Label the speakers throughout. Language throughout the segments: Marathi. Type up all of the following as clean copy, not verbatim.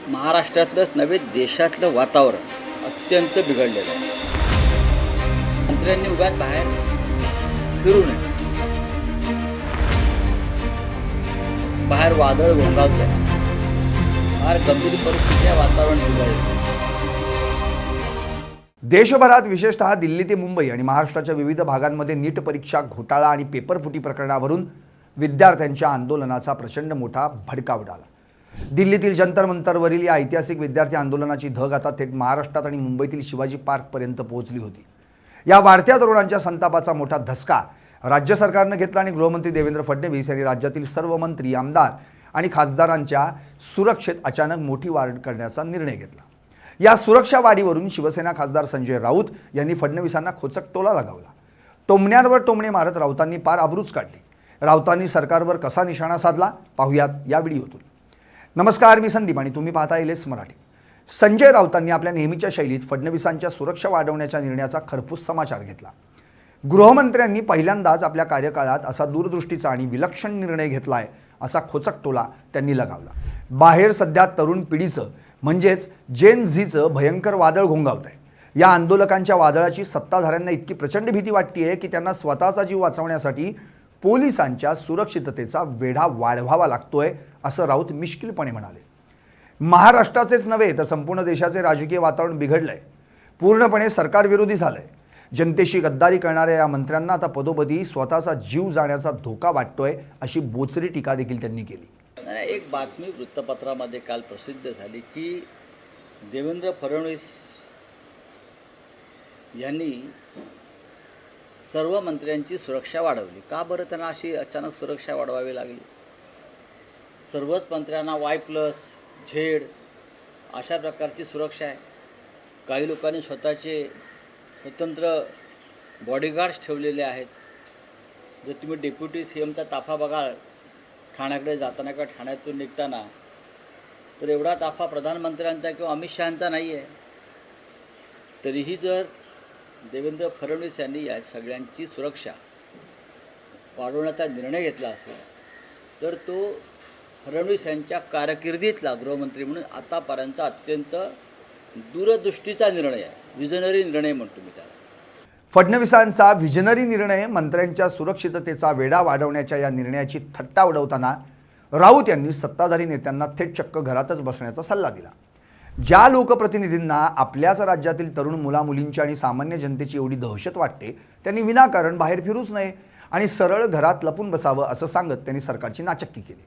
Speaker 1: महाराष्ट्रातलंच नव्हे देशातलं वातावरण अत्यंत बिघडलेलं आहे. मंत्र्यांनी उगाच बाहेर फिरू नये. बाहेर वादळ घोंगावत आहे. फार गंभीर परिस्थिती आहे, वातावरण बिघडलं.
Speaker 2: देशभरात विशेषतः दिल्ली ते मुंबई आणि महाराष्ट्राच्या विविध भागांमध्ये नीट परीक्षा घोटाळा आणि पेपरफुटी प्रकरणावरून विद्यार्थ्यांच्या आंदोलनाचा प्रचंड मोठा भडका उडाला. दिल्लीतील जंतर मंतरवरील या ऐतिहासिक विद्यार्थी आंदोलनाची धग आता थेट महाराष्ट्रात आणि मुंबईतील शिवाजी पार्कपर्यंत पोहोचली होती. या वाढत्या तरुणांच्या संतापाचा मोठा धसका राज्य सरकारनं घेतला आणि गृहमंत्री देवेंद्र फडणवीस यांनी राज्यातील सर्व मंत्री, आमदार आणि खासदारांच्या सुरक्षेत अचानक मोठी वाढ करण्याचा निर्णय घेतला. या सुरक्षा वाढीवरून शिवसेना खासदार संजय राऊत यांनी फडणवीसांना खोचक टोला लगावला. टोमण्यांवर टोमणे मारत राऊतांनी पार आबरूच काढली. राऊतांनी सरकारवर कसा निशाणा साधला पाहूयात या व्हिडिओतून. नमस्कार, मी संदीप आणि तुम्ही पाहता LS मराठी. संजय राऊतांनी आपल्या नेहमीच्या शैलीत फडणवीसांच्या सुरक्षा वाढवण्याच्या निर्णयाचा खरपूस समाचार घेतला. गृहमंत्र्यांनी पहिल्यांदाच आपल्या कार्यकाळात असा दूरदृष्टीचा आणि विलक्षण निर्णय घेतलाय असा खोचक टोला त्यांनी लगावला. बाहेर सध्या तरुण पिढीचं म्हणजेच जेन झीचं भयंकर वादळ घोंगावत आहे. या आंदोलकांच्या वादळाची सत्ताधाऱ्यांना इतकी प्रचंड भीती वाटते की त्यांना स्वतःचा जीव वाचवण्यासाठी पोलिसांच्या सुरक्षिततेचा वेढा वाढवावा लागतोय असं राऊत मिश्किलपणे म्हणाले. महाराष्ट्राचेच नव्हे तर संपूर्ण देशाचे राजकीय वातावरण बिघडलंय, पूर्णपणे सरकारविरोधी झालंय. जनतेशी गद्दारी करणाऱ्या या मंत्र्यांना आता पदोपदी स्वतःचा जीव जाण्याचा धोका वाटतोय अशी बोचरी टीका देखील त्यांनी केली.
Speaker 1: एक बातमी वृत्तपत्रामध्ये काल प्रसिद्ध झाली की देवेंद्र फडणवीस यांनी सर्व मंत्र्यांची सुरक्षा वाढवली. का बरं त्यांना अशी अचानक सुरक्षा वाढवावी लागली? सर्वच मंत्र्यांना Y+Z अशा प्रकारची सुरक्षा आहे. काही लोकांनी स्वतःचे स्वतंत्र बॉडीगार्ड्स ठेवलेले आहेत. जर तुम्ही डेप्युटी CMचा ताफा बघाल ठाण्याकडे जाताना किंवा ठाण्यातून निघताना, तर एवढा ताफा प्रधानमंत्र्यांचा किंवा अमित शहांचा नाही आहे. तरीही जर देवेंद्र फडणवीस यांनी या सगळ्यांची सुरक्षा वाढवण्याचा निर्णय घेतला असेल तर तो फडणवीस यांच्या कारकिर्दीतला गृहमंत्री म्हणून आतापर्यंतचा अत्यंत दूरदृष्टीचा निर्णय आहे. विजनरी निर्णय म्हणतो मी त्याला.
Speaker 2: फडणवीसांचा विजनरी निर्णय मंत्र्यांच्या सुरक्षिततेचा वेढा वाढवण्याच्या या निर्णयाची थट्टा उडवताना राऊत यांनी सत्ताधारी नेत्यांना थेट चक्क घरातच बसण्याचा सल्ला दिला. ज्या लोकप्रतिनिधींना आपल्याच राज्यातील तरुण मुलामुलींची आणि सामान्य जनतेची एवढी दहशत वाटते त्यांनी विनाकारण बाहेर फिरूच नये आणि सरळ घरात लपून बसावं असं सांगत त्यांनी सरकारची नाचक्की केली.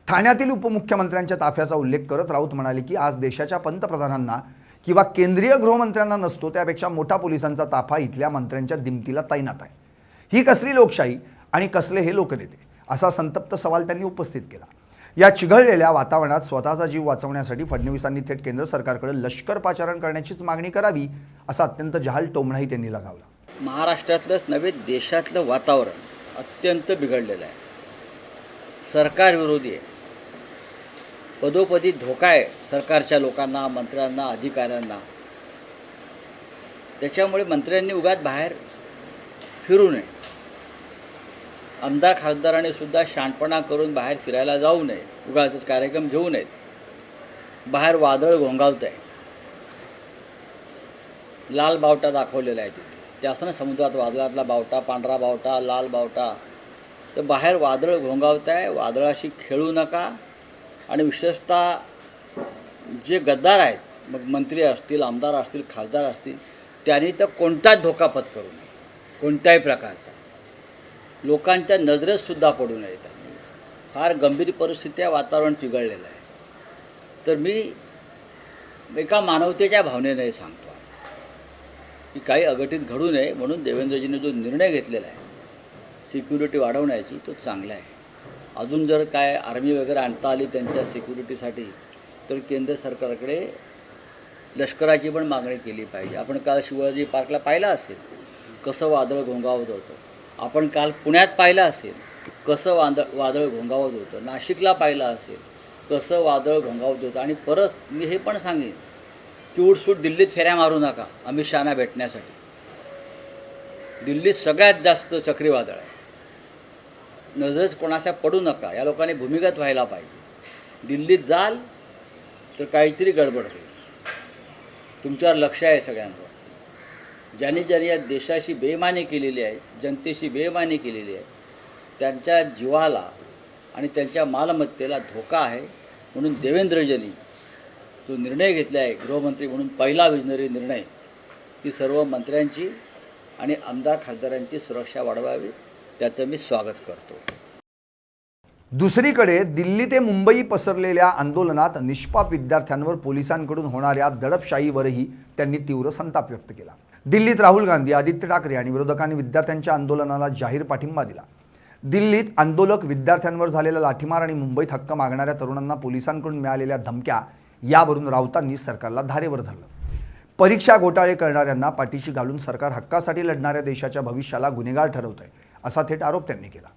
Speaker 2: ठाण्यातील उपमुख्यमंत्र्यांच्या ताफ्याचा उल्लेख करत राऊत म्हणाले की आज देशाच्या पंतप्रधानांना किंवा केंद्रीय गृहमंत्र्यांना नसतो त्यापेक्षा मोठा पोलिसांचा ताफा इथल्या मंत्र्यांच्या दिमतीला तैनात आहे. ही कसली लोकशाही आणि कसले हे लोकनेते असा संतप्त सवाल त्यांनी उपस्थित केला. या चिघळलेल्या वातावरणात स्वतःचा जीव वाचवण्यासाठी फडणवीसांनी थेट केंद्र सरकारकडे लष्कर पाचारण करण्याचीच मागणी करावी असा अत्यंत जहाल टोमणाही त्यांनी लगावला.
Speaker 1: महाराष्ट्रातलंच नव्हे देशातलं वातावरण अत्यंत बिघडलेलं आहे. सरकार विरोधी आहे. पदोपदी धोका आहे सरकारच्या लोकांना, मंत्र्यांना, अधिकाऱ्यांना. त्याच्यामुळे मंत्र्यांनी उगाच बाहेर फिरू नये. आमदार खासदारांनी सुद्धा शहाणपणा करून बाहेर फिरायला जाऊ नये, उगाचच कार्यक्रम घेऊ नयेत. बाहेर वादळ घोंगावत आहे. लाल बावटा दाखवलेला आहे तिथे. ते असताना समुद्रात वादळातला बावटा, पांढरा बावटा, लाल बावटा. तर बाहेर वादळ घोंगावत आहे. वादळाशी खेळू नका. आणि विशेषतः जे गद्दार आहेत, मग मंत्री असतील, आमदार असतील, खासदार असतील, त्यांनी तर कोणताच धोका पत्करू नये, कोणत्याही प्रकारचा. लोकांच्या नजरेतसुद्धा पडू नये. त्यांनी फार गंभीर परिस्थिती आहे, वातावरण बिघडलेलं आहे. तर मी एका मानवतेच्या भावनेने सांगतो की काही अघटित घडू नये म्हणून देवेंद्रजींनी जो निर्णय घेतलेला आहे सिक्युरिटी वाढवण्याची, तो चांगला आहे. अजून जर काय आर्मी वगैरे आणता आली त्यांच्या सिक्युरिटीसाठी तर केंद्र सरकारकडे लष्कराची पण मागणी केली पाहिजे. आपण काल शिवाजी पार्कला पाहिलं असेल कसं वादळ घोंगावत होतं. आपण काल पुण्यात पाहिलं असेल कसं वादळ घोंगावत होतं. नाशिकला पाहिलं असेल कसं वादळ घोंगावत होतं. आणि परत मी हे पण सांगेन की उठसूट दिल्लीत फेऱ्या मारू नका अमित शहांना भेटण्यासाठी. दिल्लीत सगळ्यात जास्त चक्रीवादळ आहे. नजरेच कोणाच्या पडू नका. या लोकांनी भूमिगत व्हायला पाहिजे. दिल्लीत जाल तर काहीतरी गडबड होईल. तुमच्यावर लक्ष आहे सगळ्यांवर. ज्यांनी ज्यांनी या देशाशी बेईमानी केलेली आहे, जनतेशी बेईमानी केलेली आहे, त्यांच्या जीवाला आणि त्यांच्या मालमत्तेला धोका आहे. म्हणून देवेंद्रजींनी जो निर्णय घेतला आहे गृहमंत्री म्हणून, पहिला विजनरी निर्णय, की सर्व मंत्र्यांची आणि आमदार खासदारांची सुरक्षा वाढवावी, त्याचं मी स्वागत करतो.
Speaker 2: दुसरीकडे दिल्ली ते मुंबई पसरलेल्या आंदोलनात निष्पाप विद्यार्थ्यांवर पोलिसांकडून होणाऱ्या दडपशाहीवरही त्यांनी तीव्र संताप व्यक्त केला. दिल्लीत राहुल गांधी, आदित्य ठाकरे आणि विरोधकांनी विद्यार्थ्यांच्या आंदोलनाला जाहीर पाठिंबा दिला. दिल्लीत आंदोलक विद्यार्थ्यांवर झालेला लाठीमार आणि मुंबईत हक्क मागणाऱ्या तरुणांना पोलिसांकडून मिळालेल्या धमक्या यावरून राऊतांनी सरकारला धारेवर धरलं. परीक्षा घोटाळे करणाऱ्यांना पाठीशी घालून सरकार हक्कासाठी लढणाऱ्या देशाच्या भविष्याला गुन्हेगार ठरवतंय, असा थेट आरोप त्यांनी केला.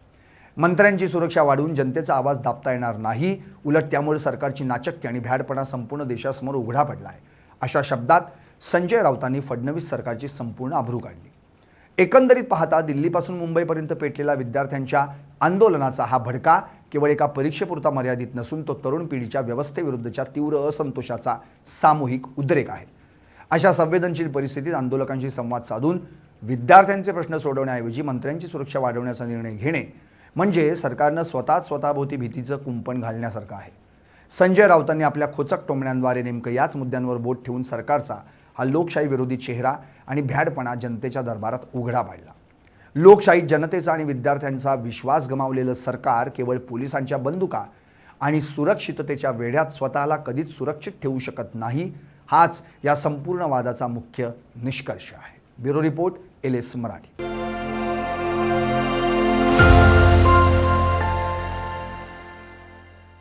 Speaker 2: मंत्र्यांची सुरक्षा वाढवून जनतेचा आवाज दाबता येणार नाही, उलट त्यामुळे सरकारची नाचक्की आणि भ्याडपणा संपूर्ण देशासमोर उघडा पडला आहे, अशा शब्दात संजय राऊतांनी फडणवीस सरकारची संपूर्ण आबरू काढली. एकंदरीत पाहता दिल्लीपासून मुंबईपर्यंत पेटलेला विद्यार्थ्यांच्या आंदोलनाचा हा भडका केवळ एका परीक्षेपुरता मर्यादित नसून तो तरुण पिढीच्या व्यवस्थेविरुद्धच्या तीव्र असंतोषाचा सामूहिक उद्रेक आहे. अशा संवेदनशील परिस्थितीत आंदोलकांशी संवाद साधून विद्यार्थ्यांचे प्रश्न सोडवण्याऐवजी मंत्र्यांची सुरक्षा वाढवण्याचा निर्णय घेणे म्हणजे सरकारनं स्वतःभोवती भीतीचं कुंपण घालण्यासारखं आहे. संजय राऊतांनी आपल्या खोचक टोमण्यांद्वारे नेमकं याच मुद्द्यांवर बोट ठेवून सरकारचा हा लोकशाही विरोधी चेहरा आणि भ्याडपणा जनतेच्या दरबारात उघडा पाडला. लोकशाहीत जनतेचा आणि विद्यार्थ्यांचा विश्वास गमावलेलं सरकार केवळ पोलिसांच्या बंदुका आणि सुरक्षिततेच्या वेढ्यात स्वतःला कधीच सुरक्षित ठेवू शकत नाही, हाच या संपूर्ण वादाचा मुख्य निष्कर्ष आहे. Bureau report, LS Marathi.